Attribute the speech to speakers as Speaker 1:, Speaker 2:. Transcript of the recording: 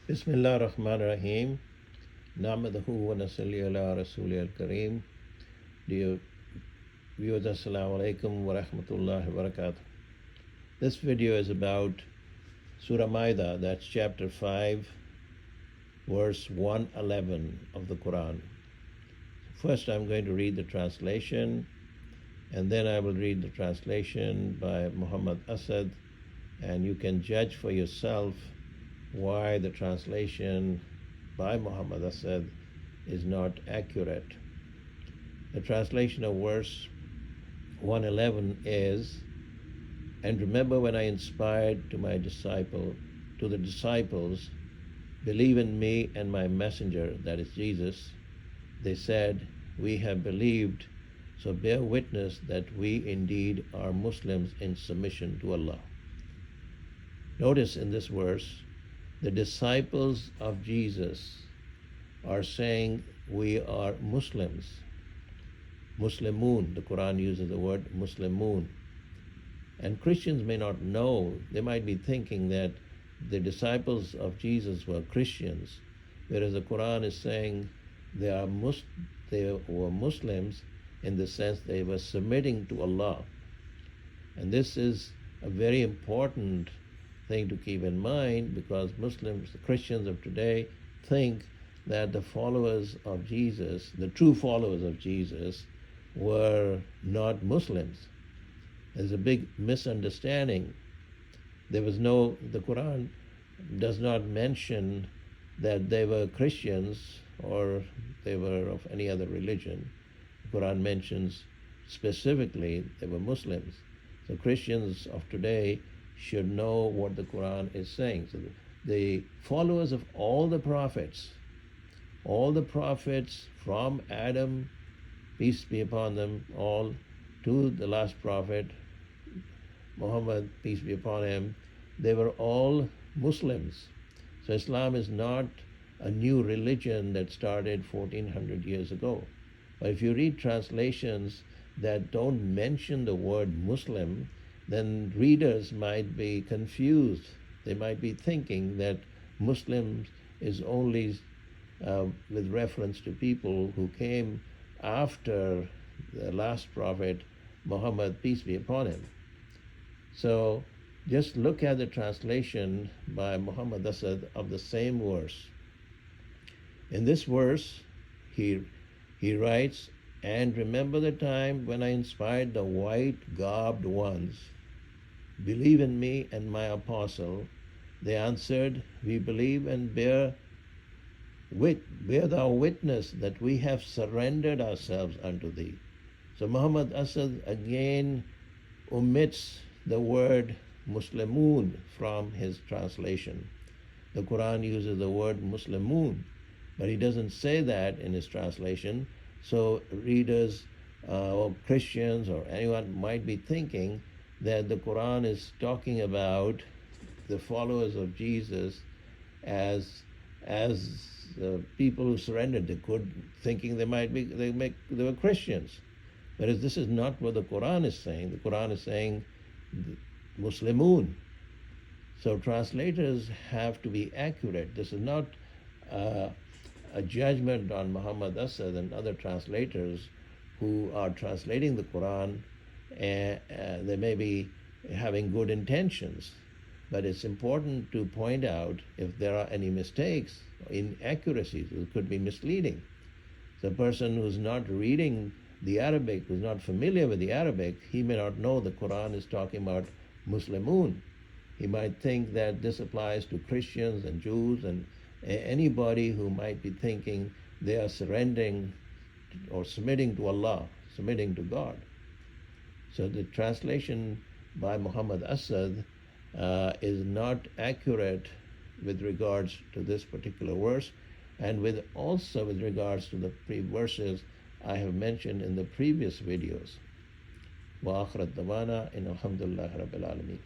Speaker 1: Bismillah ar-Rahman ar-Rahim. Nahmaduhu wa nasalli ala Rasuli al-Kareem. Dear viewers, Assalamu alaikum wa rahmatullahi wa barakatuh. This video is about Surah Maida, that's chapter 5, verse 111 of the Quran. First, I'm going to read the translation, and then I will read the translation by Muhammad Asad, and you can judge for yourself why the translation by Muhammad Asad is not accurate. The translation of verse 111 is, "And remember when I inspired to the disciples, believe in me and my messenger, that is Jesus. They said, we have believed, so bear witness that we indeed are Muslims in submission to Allah." Notice in this verse, the disciples of Jesus are saying we are Muslims. Muslimun, the Quran uses the word Muslimun. And Christians may not know, they might be thinking that the disciples of Jesus were Christians, whereas the Quran is saying they were Muslims in the sense they were submitting to Allah. And this is a very important thing to keep in mind, because Muslims, the Christians of today, think that the followers of Jesus, the true followers of Jesus, were not Muslims. There's a big misunderstanding. The Quran does not mention that they were Christians or they were of any other religion. The Quran mentions specifically they were Muslims. So Christians of today should know what the Quran is saying. So the followers of all the prophets from Adam, peace be upon them all, to the last prophet, Muhammad, peace be upon him, they were all Muslims. So Islam is not a new religion that started 1400 years ago. But if you read translations that don't mention the word Muslim, then readers might be confused. They might be thinking that Muslims is only with reference to people who came after the last prophet, Muhammad, peace be upon him. So just look at the translation by Muhammad Asad of the same verse. In this verse, he writes, "And remember the time when I inspired the white-garbed ones, believe in me and my apostle. They answered, we believe, and bear thou witness that we have surrendered ourselves unto thee." So Muhammad Asad again omits the word Muslimun from his translation. The Quran uses the word Muslimun, but he doesn't say that in his translation. So readers or Christians or anyone might be thinking that the Quran is talking about the followers of Jesus as people who surrendered. They could thinking they were Christians, whereas this is not what the Quran is saying. The Quran is saying Muslimun. So translators have to be accurate. This is not a judgment on Muhammad Asad and other translators who are translating the Quran. They may be having good intentions, but it's important to point out if there are any mistakes, inaccuracies. It could be misleading. The person who's not reading the Arabic, who's not familiar with the Arabic, he may not know the Quran is talking about Muslimun. He might think that this applies to Christians and Jews and anybody who might be thinking they are surrendering or submitting to Allah, submitting to God. So the translation by Muhammad Asad is not accurate with regards to this particular verse, and also with regards to the verses I have mentioned in the previous videos. Wa akhirat dawana in alhamdulillah rabbil alameen.